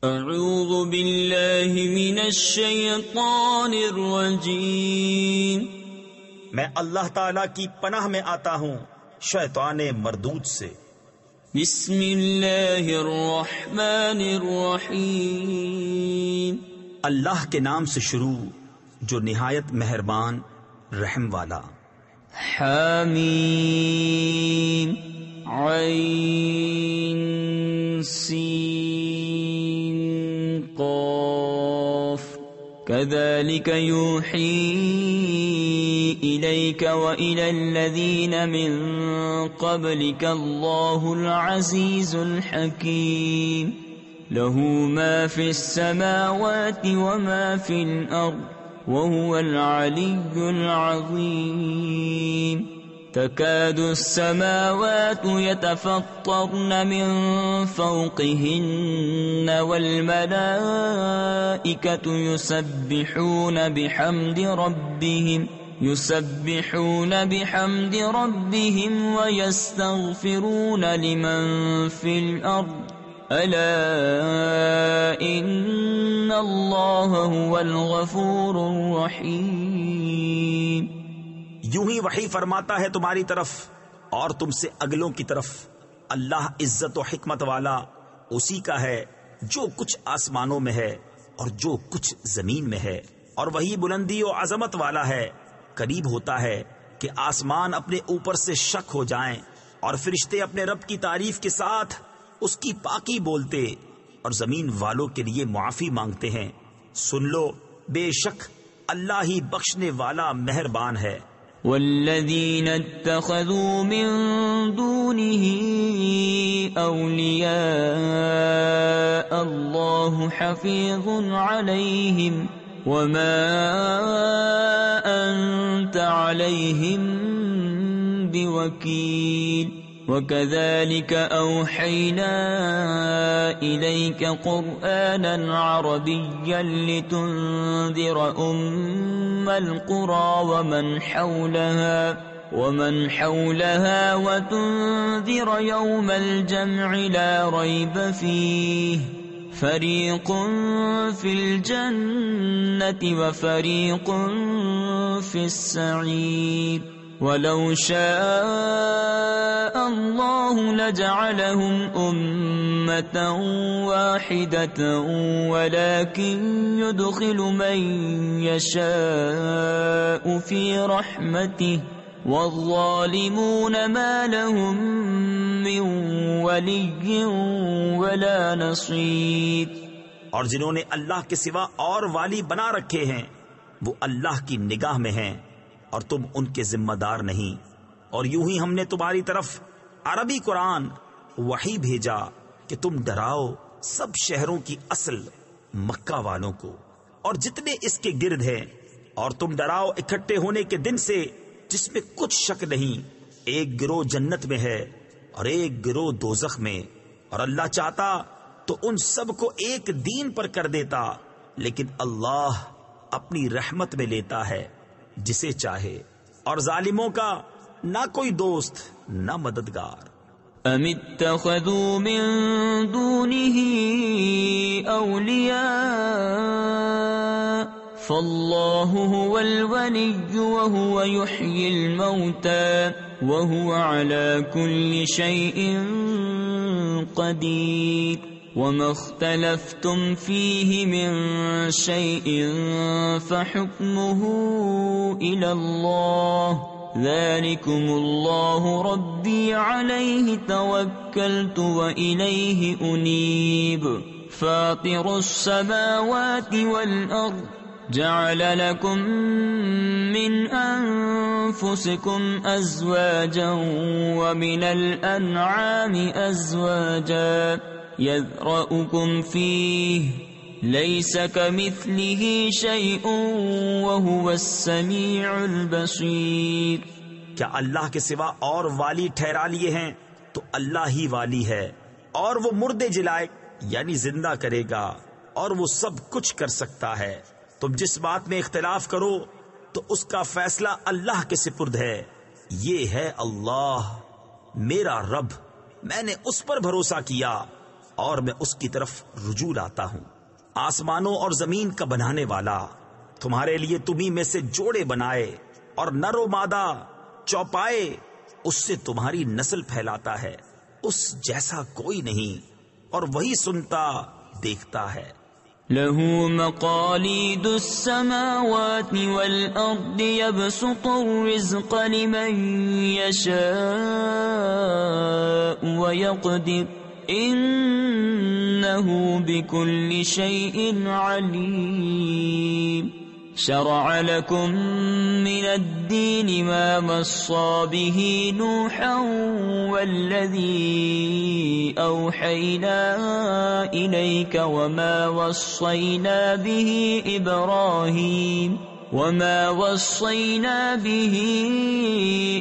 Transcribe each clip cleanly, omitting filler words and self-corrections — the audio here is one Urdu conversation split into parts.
اعوذ باللہ من الشیطان الرجیم، میں اللہ تعالی کی پناہ میں آتا ہوں شیطان مردود سے۔ بسم اللہ الرحمن الرحیم، اللہ کے نام سے شروع جو نہایت مہربان رحم والا۔ حامیم عین سین قاف كذلك يوحي إليك وإلى الذين من قبلك الله العزيز الحكيم له ما في السماوات وما في الأرض وهو العلي العظيم تكاد السماوات يتفطرن من فوقهن والملائكة يسبحون بحمد ربهم ويستغفرون لمن في الأرض ألا إن الله هو الغفور الرحيم۔ یوں ہی وحی فرماتا ہے تمہاری طرف اور تم سے اگلوں کی طرف۔ اللہ عزت و حکمت والا اسی کا ہے جو کچھ آسمانوں میں ہے اور جو کچھ زمین میں ہے، اور وہی بلندی و عظمت والا ہے۔ قریب ہوتا ہے کہ آسمان اپنے اوپر سے شک ہو جائیں اور فرشتے اپنے رب کی تعریف کے ساتھ اس کی پاکی بولتے اور زمین والوں کے لیے معافی مانگتے ہیں۔ سن لو، بے شک اللہ ہی بخشنے والا مہربان ہے۔ والذین اتخذوا من دونه اولیاء اللہ حفیظ علیہم وما انت علیہم بوکیل وكذلك أوحينا إليك قرآنا عربيا لتنذر أم القرى ومن حولها وتنذر يوم الجمع لا ريب فيه فريق في الجنة وفريق في السعير وَلَوْ شَاءَ اللَّهُ لَجَعَلَهُمْ أُمَّةً وَاحِدَةً وَلَكِنْ يُدْخِلُ مَنْ يَشَاءُ فِي رَحْمَتِهِ وَالظَّالِمُونَ مَا لَهُمْ مِنْ وَلِيٍّ وَلَا نَصِيرٍ۔ اور جنہوں نے اللہ کے سوا اور والی بنا رکھے ہیں وہ اللہ کی نگاہ میں ہیں اور تم ان کے ذمہ دار نہیں۔ اور یوں ہی ہم نے تمہاری طرف عربی قرآن وحی بھیجا کہ تم ڈراؤ سب شہروں کی اصل مکہ والوں کو اور جتنے اس کے گرد ہیں، اور تم ڈراؤ اکٹھے ہونے کے دن سے جس میں کچھ شک نہیں، ایک گروہ جنت میں ہے اور ایک گروہ دوزخ میں، اور اللہ چاہتا تو ان سب کو ایک دین پر کر دیتا، لیکن اللہ اپنی رحمت میں لیتا ہے جسے چاہے، اور ظالموں کا نہ کوئی دوست نہ مددگار۔ ام اتخذوا من دونه اولیاء فالله هو الولي وهو يحيي الموتى وهو على كل شيء قدير وما اختلفتم فيه من شيء فحكمه إلى الله ذلكم الله ربي عليه توكلت وإليه أنيب فاطر السماوات والأرض جعل لكم من أنفسكم أزواجا ومن الأنعام أزواجا يذرأكم فيه ليس كمثله شيء وهو السميع البصير۔ کیا اللہ کے سوا اور والی ٹھہرا لیے ہیں؟ تو اللہ ہی والی ہے، اور وہ مردے جلائے یعنی زندہ کرے گا، اور وہ سب کچھ کر سکتا ہے۔ تم جس بات میں اختلاف کرو تو اس کا فیصلہ اللہ کے سپرد ہے۔ یہ ہے اللہ میرا رب، میں نے اس پر بھروسہ کیا اور میں اس کی طرف رجوع لاتا ہوں۔ آسمانوں اور زمین کا بنانے والا تمہارے لیے تمہیں میں سے جوڑے بنائے اور نر و مادہ چوپائے، اس سے تمہاری نسل پھیلاتا ہے، اس جیسا کوئی نہیں، اور وہی سنتا دیکھتا ہے۔ له مقاليد السماوات والأرض يبسط الرزق لمن يشاء ويقدر إنه بكل شيء عليم شرع لكم من الدين ما وصى به نوحا والذي أوحينا إليك وما وصينا به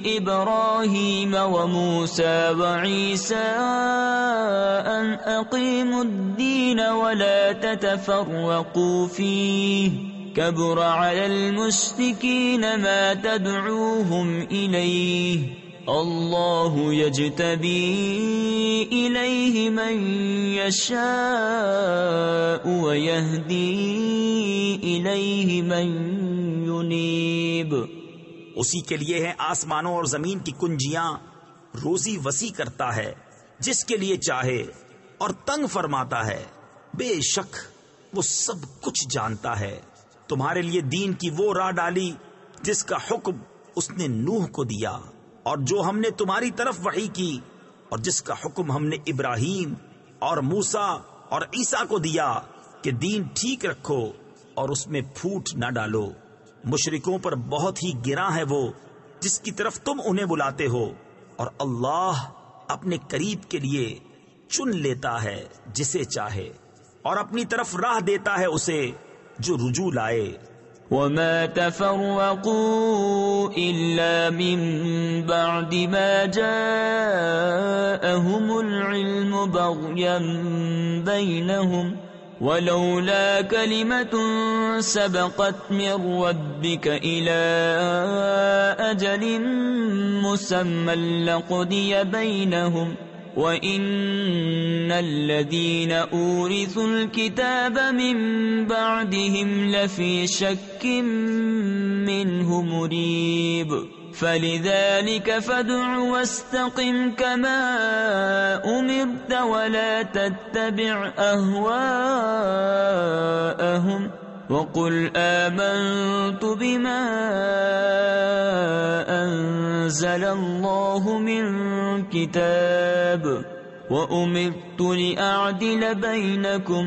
إبراهيم وموسى وعيسى أن أقيموا الدين ولا تتفرقوا فيه كبر على المشركين ما تدعوهم إليه الله يجتبي إليه من يشاء ويهدي إليه من ينيب۔ اسی کے لیے ہے آسمانوں اور زمین کی کنجیاں، روزی وسیع کرتا ہے جس کے لیے چاہے اور تنگ فرماتا ہے، بے شک وہ سب کچھ جانتا ہے۔ تمہارے لیے دین کی وہ راہ ڈالی جس کا حکم اس نے نوح کو دیا، اور جو ہم نے تمہاری طرف وحی کی، اور جس کا حکم ہم نے ابراہیم اور موسیٰ اور عیسیٰ کو دیا کہ دین ٹھیک رکھو اور اس میں پھوٹ نہ ڈالو۔ مشرکوں پر بہت ہی گراں ہے وہ جس کی طرف تم انہیں بلاتے ہو، اور اللہ اپنے قریب کے لیے چن لیتا ہے جسے چاہے، اور اپنی طرف راہ دیتا ہے اسے جو رجوع لائے۔ وما تفرقوا إلا من بعد ما جاءهم العلم بغيا بينهم ولولا كلمة سبقت من ربك إلى أجل مسمى لقضي بينهم وَإِنَّ الَّذِينَ أُورِثُوا الْكِتَابَ مِنْ بَعْدِهِمْ لَفِي شَكٍّ مِّنْهُ مُرِيبٍ فَلِذَلِكَ فَادْعُ وَاسْتَقِمْ كَمَا أُمِرْتَ وَلَا تَتَّبِعْ أَهْوَاءَهُمْ وَقُلْ آمَنْتُ بِمَا أَنزَلَ اللَّهُ مِنْ كِتَابٍ وَأُمِرْتُ لِأَعْدِلَ بَيْنَكُمْ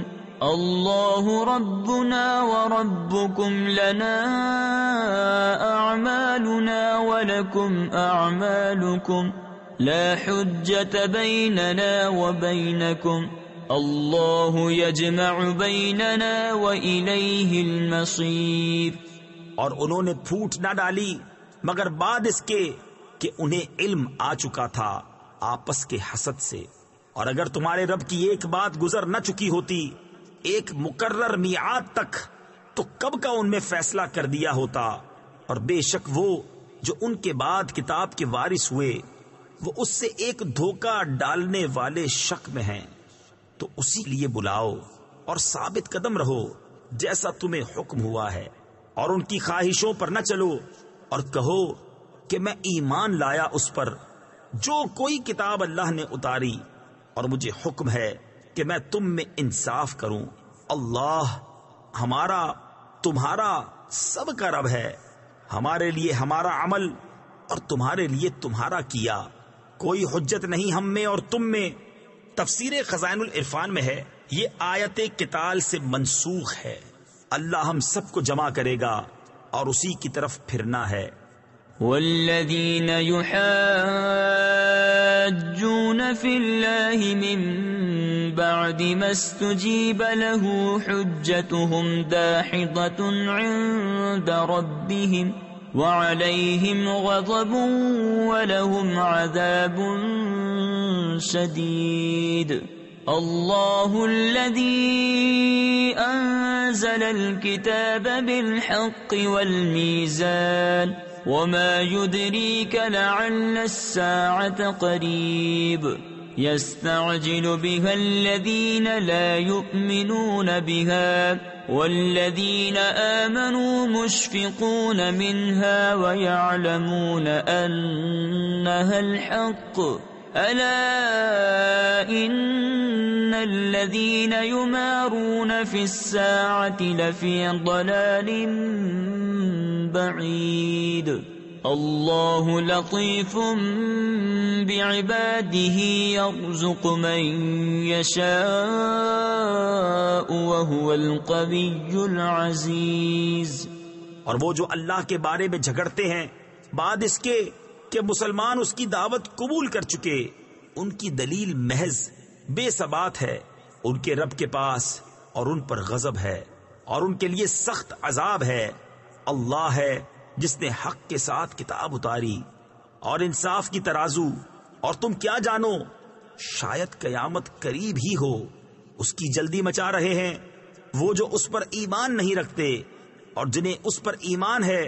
اللَّهُ رَبُّنَا وَرَبُّكُمْ لَنَا أَعْمَالُنَا وَلَكُمْ أَعْمَالُكُمْ لَا حُجَّةَ بَيْنَنَا وَبَيْنَكُمْ اللہ یجمع بیننا وإلیہ المصیر۔ اور انہوں نے پھوٹ نہ ڈالی مگر بعد اس کے کہ انہیں علم آ چکا تھا آپس کے حسد سے، اور اگر تمہارے رب کی ایک بات گزر نہ چکی ہوتی ایک مقرر میعاد تک تو کب کا ان میں فیصلہ کر دیا ہوتا، اور بے شک وہ جو ان کے بعد کتاب کے وارث ہوئے وہ اس سے ایک دھوکہ ڈالنے والے شک میں ہیں۔ تو اسی لیے بلاؤ اور ثابت قدم رہو جیسا تمہیں حکم ہوا ہے، اور ان کی خواہشوں پر نہ چلو، اور کہو کہ میں ایمان لایا اس پر جو کوئی کتاب اللہ نے اتاری، اور مجھے حکم ہے کہ میں تم میں انصاف کروں۔ اللہ ہمارا تمہارا سب کا رب ہے، ہمارے لیے ہمارا عمل اور تمہارے لیے تمہارا کیا، کوئی حجت نہیں ہم میں اور تم میں۔ تفسیر خزائن العرفان میں ہے یہ آیت قتال سے منسوخ ہے۔ اللہ ہم سب کو جمع کرے گا اور اسی کی طرف پھرنا ہے۔ والذین یحاجون فی اللہ من بعد ما استجیب له حجتهم داحضة عند ربهم وعليهم غضب ولهم عذاب شدید۔ اللہ الذي انزل الكتاب بالحق والميزان وما يدريك لعل الساعة قريب يستعجل بها الذين لا يؤمنون بها والذين آمنوا مشفقون منها ويعلمون أنها الحق ألا إن الذين يمارون في الساعة لفي ضلال بعيد الله لطيف بعباده يرزق من يشاء وهو القوي العزيز۔ اور وہ جو اللہ کے بارے میں جھگڑتے ہیں بعد اس کے کہ مسلمان اس کی دعوت قبول کر چکے، ان کی دلیل محض بے ثبات ہے ان کے رب کے پاس، اور ان پر غضب ہے اور ان کے لیے سخت عذاب ہے۔ اللہ ہے جس نے حق کے ساتھ کتاب اتاری اور انصاف کی ترازو، اور تم کیا جانو شاید قیامت قریب ہی ہو۔ اس کی جلدی مچا رہے ہیں وہ جو اس پر ایمان نہیں رکھتے، اور جنہیں اس پر ایمان ہے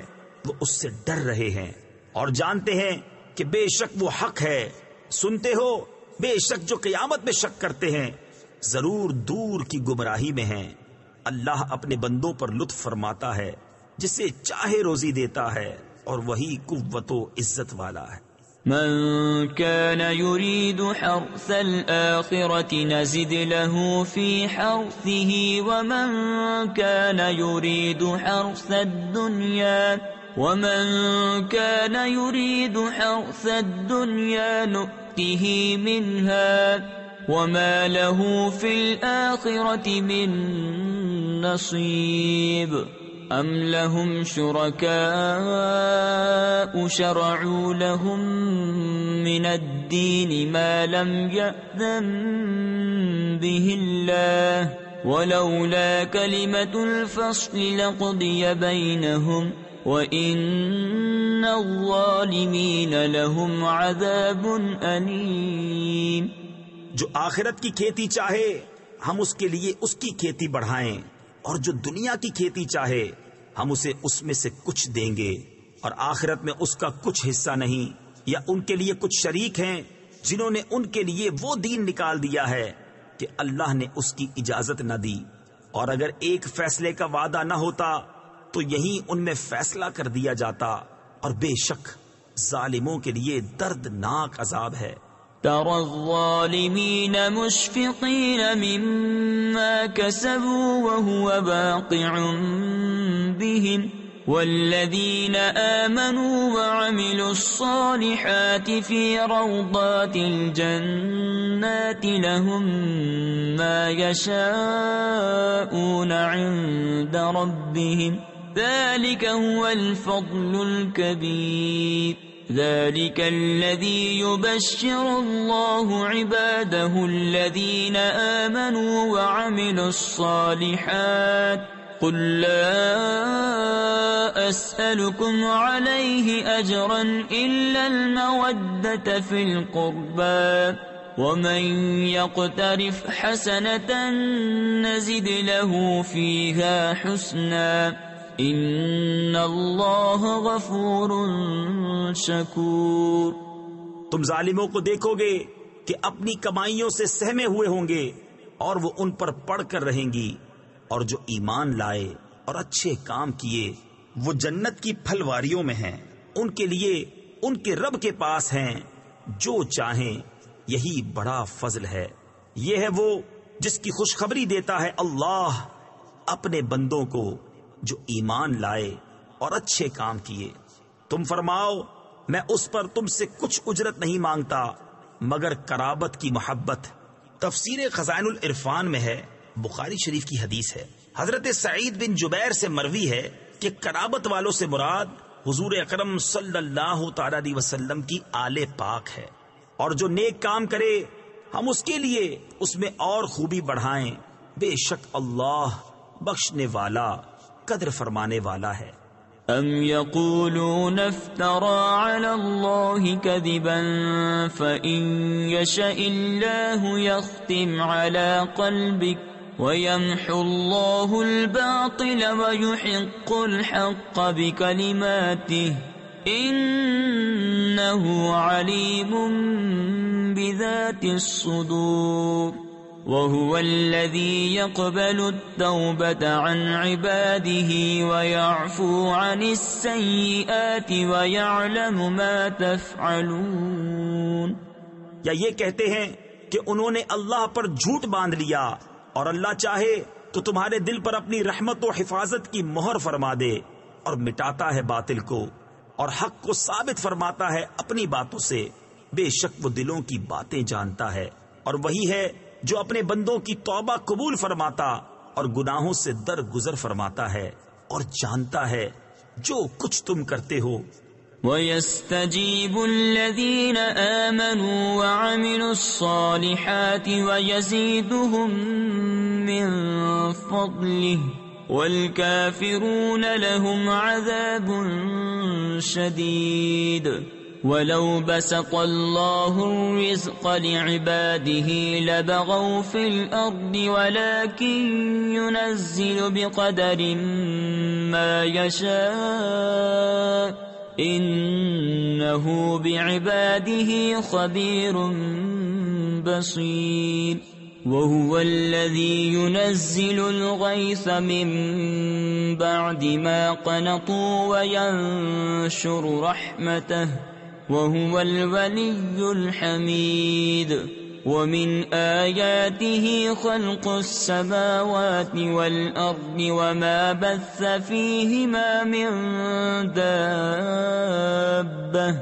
وہ اس سے ڈر رہے ہیں اور جانتے ہیں کہ بے شک وہ حق ہے۔ سنتے ہو بے شک جو قیامت میں شک کرتے ہیں ضرور دور کی گمراہی میں ہیں۔ اللہ اپنے بندوں پر لطف فرماتا ہے، جسے چاہے روزی دیتا ہے، اور وہی قوت و عزت والا ہے۔ من كان يريد حرث الآخرة نزد له في حرثه ومن كان يريد حرث الدنيا نؤته منها وما له في الآخرة من نصيب أم لهم شركاء شرعوا لهم من الدين ما لم يأذن به الله ولولا كلمة الفصل لقضي بينهم وَإِنَّ الظَّالِمِينَ لَهُمْ عَذَابٌ أَلِيمٌ۔ جو آخرت کی کھیتی چاہے ہم اس کے لیے اس کی کھیتی بڑھائیں، اور جو دنیا کی کھیتی چاہے ہم اسے اس میں سے کچھ دیں گے، اور آخرت میں اس کا کچھ حصہ نہیں، یا ان کے لیے کچھ شریک ہیں جنہوں نے ان کے لیے وہ دین نکال دیا ہے کہ اللہ نے اس کی اجازت نہ دی، اور اگر ایک فیصلے کا وعدہ نہ ہوتا تو یہیں ان میں فیصلہ کر دیا جاتا، اور بے شک ظالموں کے لیے دردناک عذاب ہے۔ ترى الظالمين مشفقين مما كسبوا وهو واقع بهم والذين آمنوا وعملوا الصالحات في روضات الجنات لهم ما يشاءون عند ربهم ذلك هو الفضل الكبير ذلك الذي يبشر الله عباده الذين آمنوا وعملوا الصالحات قل لا أسألكم عليه أجرا إلا المودة في القربى ومن يقترف حسنة نزد له فيها حسنا ان اللہ غفور شکور۔ تم ظالموں کو دیکھو گے کہ اپنی کمائیوں سے سہمے ہوئے ہوں گے، اور وہ ان پر پڑھ کر رہیں گی، اور جو ایمان لائے اور اچھے کام کیے وہ جنت کی پھلواریوں میں ہیں، ان کے لیے ان کے رب کے پاس ہیں جو چاہیں، یہی بڑا فضل ہے۔ یہ ہے وہ جس کی خوشخبری دیتا ہے اللہ اپنے بندوں کو جو ایمان لائے اور اچھے کام کیے۔ تم فرماؤ میں اس پر تم سے کچھ اجرت نہیں مانگتا مگر قرابت کی محبت۔ تفسیر خزائن العرفان میں ہے، بخاری شریف کی حدیث ہے، حضرت سعید بن جبیر سے مروی ہے کہ قرابت والوں سے مراد حضور اکرم صلی اللہ تعالی علیہ وسلم کی آل پاک ہے، اور جو نیک کام کرے ہم اس کے لیے اس میں اور خوبی بڑھائیں، بے شک اللہ بخشنے والا قدر فرمانے والا ہے۔ ام یقولون افترى على الله كذبا فإن يشاء الله يختم على قلبك ويمحو الله الباطل ويحق الحق بكلماته إنه عليم بذات الصدور وهو الذي يقبل التوبة عن عباده ويعفو عن السيئات ويعلم ما تفعلون. یا یہ کہتے ہیں کہ انہوں نے اللہ پر جھوٹ باندھ لیا، اور اللہ چاہے تو تمہارے دل پر اپنی رحمت و حفاظت کی مہر فرما دے، اور مٹاتا ہے باطل کو اور حق کو ثابت فرماتا ہے اپنی باتوں سے. بے شک وہ دلوں کی باتیں جانتا ہے، اور وہی ہے جو اپنے بندوں کی توبہ قبول فرماتا اور گناہوں سے درگزر فرماتا ہے، اور جانتا ہے جو کچھ تم کرتے ہو. وَيَسْتَجِيبُ الَّذِينَ آمَنُوا وَعَمِلُوا الصَّالِحَاتِ وَيَزِيدُهُم مِّن فَضْلِهِ وَالْكَافِرُونَ لَهُمْ عَذَابٌ شَدِيدٌ. وَلَوْ بَسَطَ اللَّهُ الرِّزْقَ لِعِبَادِهِ لَبَغَوْا فِي الْأَرْضِ وَلَكِن يُنَزِّلُ بِقَدَرٍ مَّا يَشَاءُ إِنَّهُ بِعِبَادِهِ خَبِيرٌ بَصِيرٌ. وَهُوَ الَّذِي يُنَزِّلُ الْغَيْثَ مِن بَعْدِ مَا قَنَطُوا وَيَنشُرُ رَحْمَتَهُ وَهُوَ الْوَلِيُّ الْحَمِيدُ. وَمِنْ آيَاتِهِ خَلْقُ السَّمَاوَاتِ وَالْأَرْضِ وَمَا بَثَّ فِيهِمَا مِن دَابَّةٍ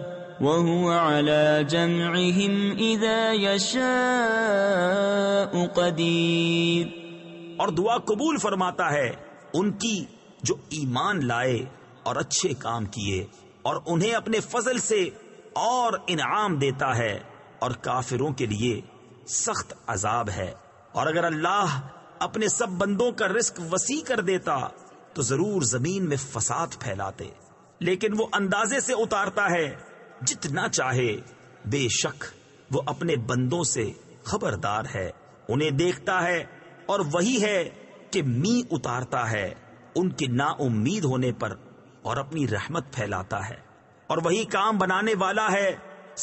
وَهُوَ عَلَى جَمْعِهِمْ إِذَا يَشَاءُ قَدِيرٌ. اور دعا قبول فرماتا ہے ان کی جو ایمان لائے اور اچھے کام کیے، اور انہیں اپنے فضل سے اور انعام دیتا ہے، اور کافروں کے لیے سخت عذاب ہے. اور اگر اللہ اپنے سب بندوں کا رزق وسیع کر دیتا تو ضرور زمین میں فساد پھیلاتے، لیکن وہ اندازے سے اتارتا ہے جتنا چاہے. بے شک وہ اپنے بندوں سے خبردار ہے، انہیں دیکھتا ہے، اور وہی ہے کہ می اتارتا ہے ان کے نا امید ہونے پر اور اپنی رحمت پھیلاتا ہے. اور وہی کام بنانے والا ہے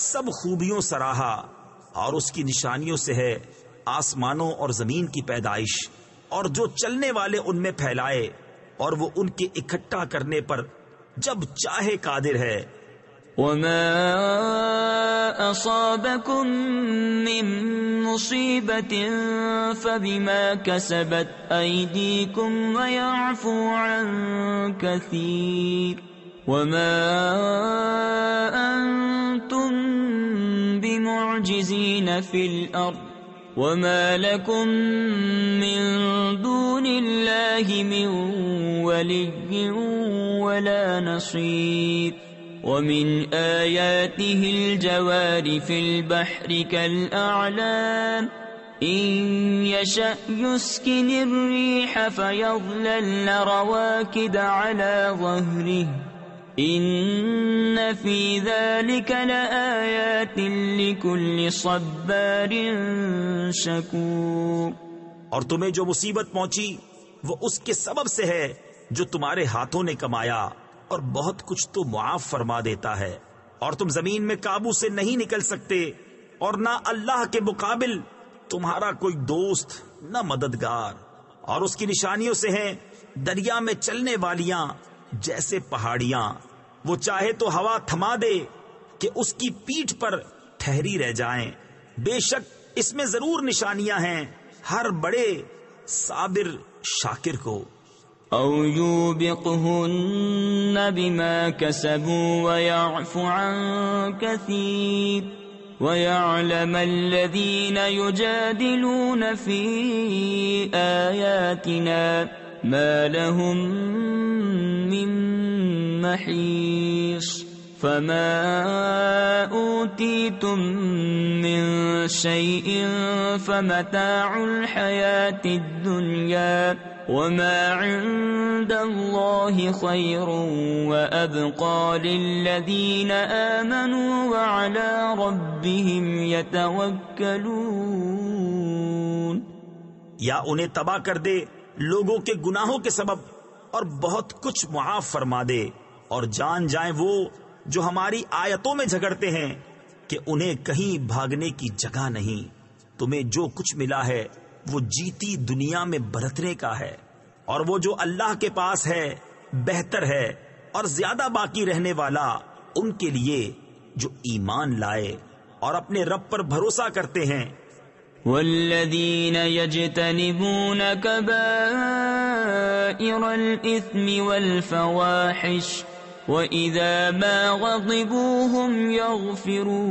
سب خوبیوں سراہا، اور اس کی نشانیوں سے ہے آسمانوں اور زمین کی پیدائش، اور جو چلنے والے ان میں پھیلائے، اور وہ ان کے اکٹھا کرنے پر جب چاہے قادر ہے. وَمَا أَصَابَكُم مِّن مُّصِيبَةٍ فَبِمَا كَسَبَتْ أَيْدِيكُمْ وَيَعْفُو عَن كَثِيرٍ. وَمَا أَنتُم بِمُعْجِزِينَ فِي الْأَرْضِ وَمَا لَكُم مِّن دُونِ اللَّهِ مِن وَلِيٍّ وَلَا نَصِيرٍ. وَمِنْ آيَاتِهِ الْجَوَارِ فِي الْبَحْرِ كَالْأَعْلَامِ إِن يَشَأْ يُسْكِنِ الرِّيحَ فَيَظْلَلْنَ رَوَاكِدَ عَلَى ظَهْرِهِ إِنَّ فِي ذَلِكَ لَآيَاتٍ لِكُلِّ صَبَّارٍ شَكُورٍ. اور تمہیں جو مصیبت پہنچی وہ اس کے سبب سے ہے جو تمہارے ہاتھوں نے کمایا، اور بہت کچھ تو معاف فرما دیتا ہے. اور تم زمین میں قابو سے نہیں نکل سکتے، اور نہ اللہ کے مقابل تمہارا کوئی دوست نہ مددگار. اور اس کی نشانیوں سے ہیں دریا میں چلنے والیاں جیسے پہاڑیاں، وہ چاہے تو ہوا تھما دے کہ اس کی پیٹھ پر ٹھہری رہ جائیں. بے شک اس میں ضرور نشانیاں ہیں ہر بڑے صابر شاکر کو. أَوْ يُوبِقْهُنَّ بِمَا كَسَبُوا وَيَعْفُ عَن كَثِيرٍ. وَيَعْلَمَ الَّذِينَ يُجَادِلُونَ فِي آيَاتِنَا مَا لَهُم مِّن مَّحِيصٍ. فَمَا أُوتِيتُم مِّن شَيْءٍ فَمَتَاعُ الْحَيَاةِ الدُّنْيَا وَمَا عِندَ اللَّهِ خَيْرٌ وَأَبْقَى لِلَّذِينَ آمَنُوا وَعَلَى رَبِّهِمْ يَتَوَكَّلُونَ. یا انہیں تباہ کر دے لوگوں کے گناہوں کے سبب، اور بہت کچھ معاف فرما دے، اور جان جائیں وہ جو ہماری آیتوں میں جھگڑتے ہیں کہ انہیں کہیں بھاگنے کی جگہ نہیں. تمہیں جو کچھ ملا ہے وہ جیتی دنیا میں برتنے کا ہے، اور وہ جو اللہ کے پاس ہے بہتر ہے اور زیادہ باقی رہنے والا ان کے لیے جو ایمان لائے اور اپنے رب پر بھروسہ کرتے ہیں. والذین یجتنبون کبائر الإثم والفواحش وَإِذَا مَا غَضِبُوا هُمْ يَغْفِرُونَ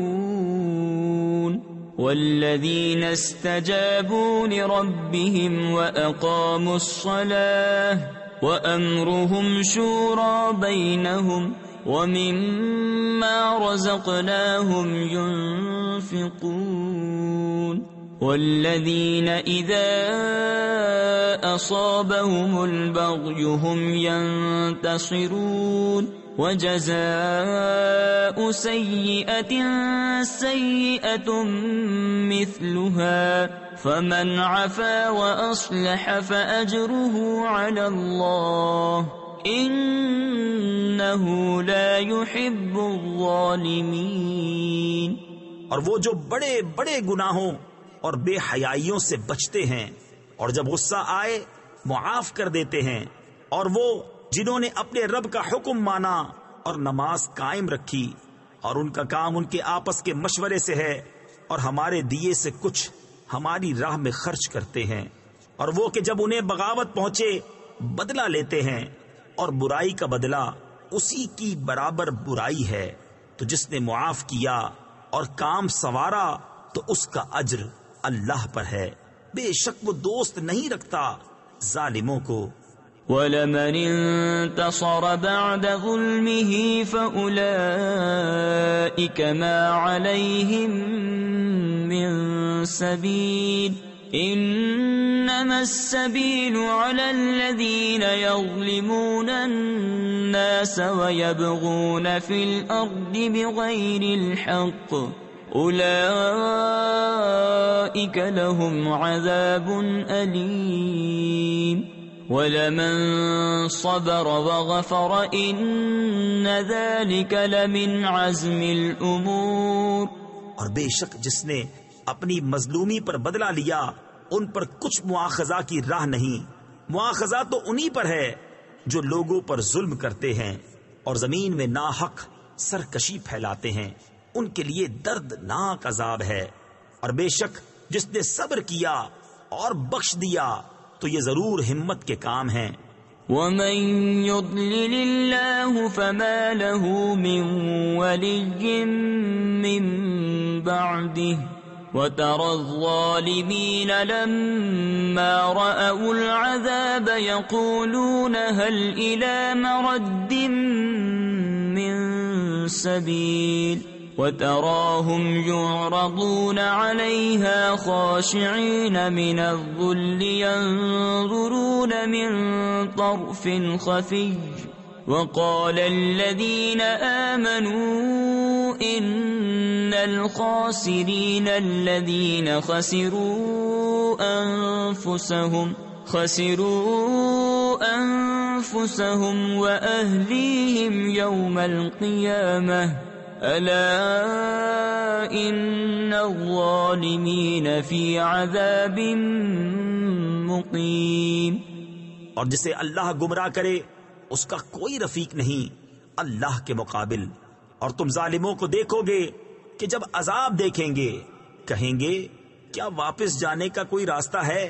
وَالَّذِينَ اسْتَجَابُوا لِرَبِّهِمْ وَأَقَامُوا الصَّلَاةَ وَأَمْرُهُمْ شُورَى بَيْنَهُمْ وَمِمَّا رَزَقْنَاهُمْ يُنْفِقُونَ والذین اذا اصابهم البغی هم ينتصرون وجزاء سیئة سیئة مثلها فمن عفا واصلح فاجره على الله انه لا يحب الظالمین. اور وہ جو بڑے بڑے گناہوں اور بے حیائیوں سے بچتے ہیں اور جب غصہ آئے معاف کر دیتے ہیں، اور وہ جنہوں نے اپنے رب کا حکم مانا اور نماز قائم رکھی اور ان کا کام ان کے آپس کے مشورے سے ہے اور ہمارے دیے سے کچھ ہماری راہ میں خرچ کرتے ہیں، اور وہ کہ جب انہیں بغاوت پہنچے بدلہ لیتے ہیں اور برائی کا بدلہ اسی کی برابر برائی ہے، تو جس نے معاف کیا اور کام سنوارا تو اس کا اجر اللہ پر ہے، بے شک وہ دوست نہیں رکھتا ظالموں کو. وَلَمَنِ انتصر بعد ظلمه فَأُولَئِكَ مَا عَلَيْهِمْ مِنْ سَبِيلٍ إِنَّمَا السَّبِيلُ عَلَى الَّذِينَ يَظْلِمُونَ النَّاسَ وَيَبْغُونَ فِي الْأَرْضِ بِغَيْرِ الْحَقِّ اولئک لهم عذاب علیم ولمن صبر وغفر ان ذلك لمن عزم الامور. اور بے شک جس نے اپنی مظلومی پر بدلہ لیا ان پر کچھ مواخذہ کی راہ نہیں. مواخذہ تو انہی پر ہے جو لوگوں پر ظلم کرتے ہیں اور زمین میں ناحق سرکشی پھیلاتے ہیں، ان کے لیے دردناک عذاب ہے. اور بے شک جس نے صبر کیا اور بخش دیا تو یہ ضرور ہمت کے کام ہیں. وَمَن يُضْلِلِ اللَّهُ فَمَا لَهُ مِن وَلِيٍّ مِّن بَعْدِهِ وَتَرَى الظَّالِمِينَ لَمَّا رَأَوُا الْعَذَابَ يَقُولُونَ هَلْ إِلَى مَرَدٍّ مِّن سَبِيلٍ وَتَرَاهُمْ يُعْرَضُونَ عَلَيْهَا خَاشِعِينَ مِنَ الذُّلِّ يَنظُرُونَ مِن طَرْفٍ خَفِيٍّ وَقَالَ الَّذِينَ آمَنُوا إِنَّ الْخَاسِرِينَ الَّذِينَ خَسِرُوا أَنفُسَهُمْ وَأَهْلِيهِمْ يَوْمَ الْقِيَامَةِ أَلَا إِنَّ الظَّالِمِينَ فِي عَذَابٍ مُقِيمٍ. اور جسے اللہ گمراہ کرے اس کا کوئی رفیق نہیں اللہ کے مقابل. اور تم ظالموں کو دیکھو گے کہ جب عذاب دیکھیں گے کہیں گے کیا واپس جانے کا کوئی راستہ ہے؟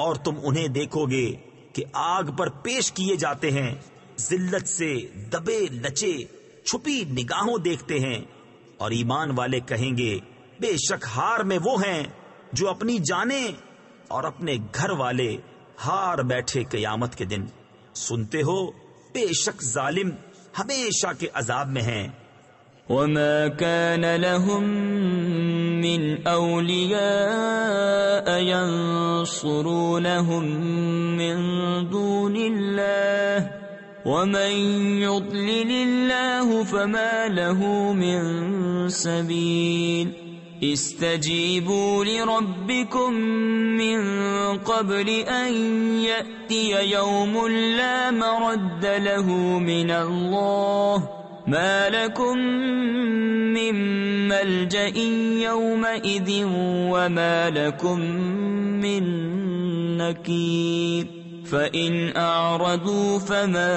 اور تم انہیں دیکھو گے کہ آگ پر پیش کیے جاتے ہیں، ذلت سے دبے لچے چھپی نگاہوں دیکھتے ہیں. اور ایمان والے کہیں گے بے شک ہار میں وہ ہیں جو اپنی جانیں اور اپنے گھر والے ہار بیٹھے قیامت کے دن. سنتے ہو بے شک ظالم ہمیشہ کے عذاب میں ہیں. وَمَا كَانَ لَهُم مِّنْ أَوْلِيَاءَ يَنصُرُونَهُم مِّن دُونِ اللَّهِ وَمَن يُضْلِلِ اللَّهُ فَمَا لَهُ مِن سَبِيلٍ. اسْتَجِيبُوا لِرَبِّكُم مِّن قَبْلِ أَن يَأْتِيَ يَوْمٌ لَّا مَرَدَّ لَهُ مِنَ اللَّهِ ما لكم من ملجأ يومئذ وما لكم من نكير فإن أعرضوا فما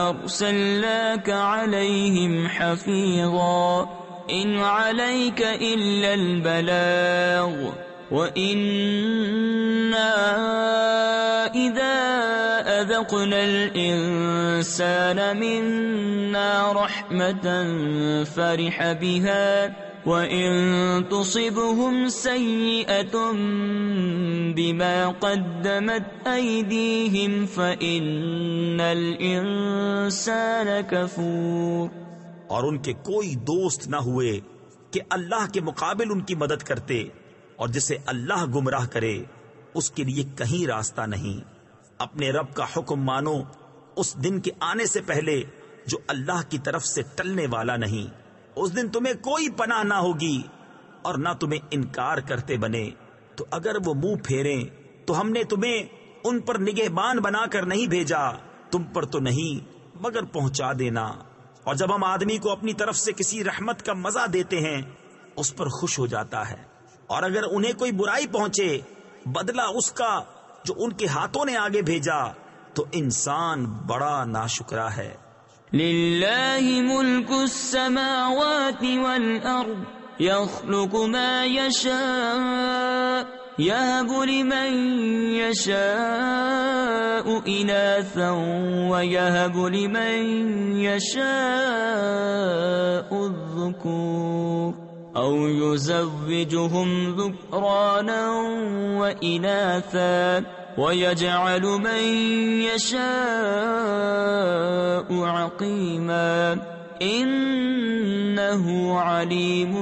أرسلناك عليهم حفيظا إن عليك إلا البلاغ وإنا إذا أذقنا الإنسان منا رحمة فرح بها وإن تصبهم سيئة بما قدمت أيديهم فإن الإنسان كفور. اور ان کے کوئی دوست نہ ہوئے کہ اللہ کے مقابل ان کی مدد کرتے، اور جسے اللہ گمراہ کرے اس کے لیے کہیں راستہ نہیں. اپنے رب کا حکم مانو اس دن کے آنے سے پہلے جو اللہ کی طرف سے ٹلنے والا نہیں. اس دن تمہیں کوئی پناہ نہ ہوگی اور نہ تمہیں انکار کرتے بنے. تو اگر وہ منہ پھیریں تو ہم نے تمہیں ان پر نگہبان بنا کر نہیں بھیجا، تم پر تو نہیں مگر پہنچا دینا. اور جب ہم آدمی کو اپنی طرف سے کسی رحمت کا مزہ دیتے ہیں اس پر خوش ہو جاتا ہے، اور اگر انہیں کوئی برائی پہنچے بدلہ اس کا جو ان کے ہاتھوں نے آگے بھیجا تو انسان بڑا ناشکرا ہے. للہ ملک السماوات والارض يخلق ما يشاء يهب لمن يشاء إناثا ويهب لمن يشاء الذكور أو يزوجهم ذكرانا وإناثا ويجعل من يشاء عقيما إنه عليم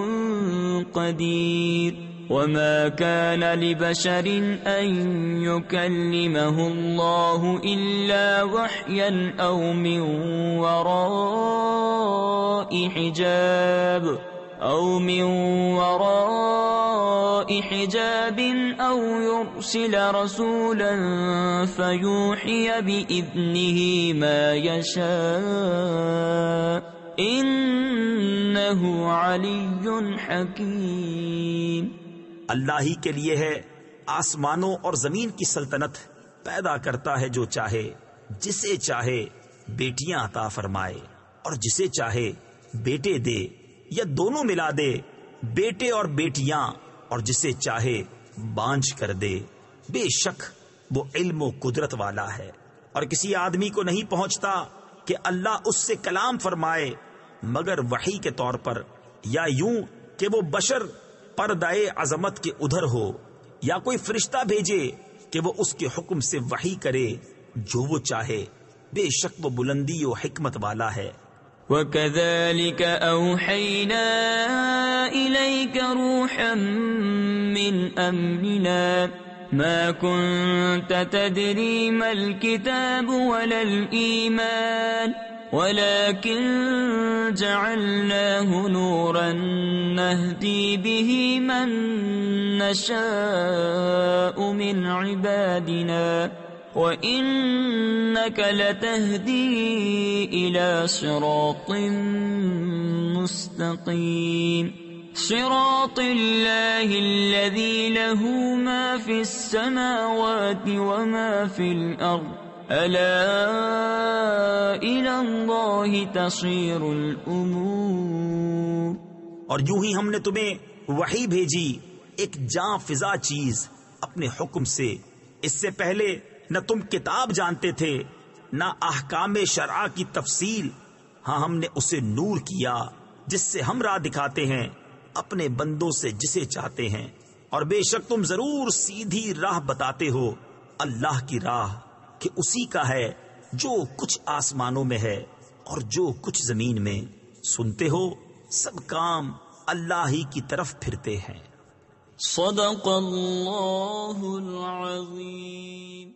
قدير. وما كان لبشر أن يكلمه الله إلا وحيا أو من وراء حجاب أو يرسل رسولا فيوحي بإذنه ما يشاء إنه علي حكيم. اللہ ہی کے لیے ہے آسمانوں اور زمین کی سلطنت، پیدا کرتا ہے جو چاہے، جسے چاہے بیٹیاں عطا فرمائے اور جسے چاہے بیٹے دے یا دونوں ملا دے، بیٹے اور بیٹیاں، اور جسے چاہے بانجھ کر دے. بے شک وہ علم و قدرت والا ہے. اور کسی آدمی کو نہیں پہنچتا کہ اللہ اس سے کلام فرمائے مگر وحی کے طور پر، یا یوں کہ وہ بشر پردائے عظمت کے ادھر ہو، یا کوئی فرشتہ بھیجے کہ وہ اس کے حکم سے وحی کرے جو وہ چاہے. بے شک وہ بلندی و حکمت والا ہے. وَكَذَلِكَ أَوْحَيْنَا إِلَيْكَ رُوحًا مِّنْ أَمْرِنَا مَا كُنْتَ تَدْرِي مَا الْكِتَابُ وَلَا الْإِيمَانُ وَلَكِنْ جَعَلْنَاهُ نُورًا نَهْدِي بِهِ مَن نَّشَاءُ مِنْ عِبَادِنَا وَإِنَّكَ لَتَهْدِي إِلَى صِرَاطٍ مُسْتَقِيمٍ صِرَاطِ اللَّهِ الَّذِي لَهُ مَا فِي السَّمَاوَاتِ وَمَا فِي الْأَرْضِ أَلَا إِلَى اللَّهِ تَصِيرُ الْأُمُورُ. اور یوں ہی ہم نے تمہیں وحی بھیجی ایک جاں فضا چیز اپنے حکم سے. اس سے پہلے نہ تم کتاب جانتے تھے نہ احکام شرع کی تفصیل. ہاں ہم نے اسے نور کیا جس سے ہم راہ دکھاتے ہیں اپنے بندوں سے جسے چاہتے ہیں. اور بے شک تم ضرور سیدھی راہ بتاتے ہو اللہ کی راہ کہ اسی کا ہے جو کچھ آسمانوں میں ہے اور جو کچھ زمین میں. سنتے ہو سب کام اللہ ہی کی طرف پھرتے ہیں. صدق اللہ العظیم.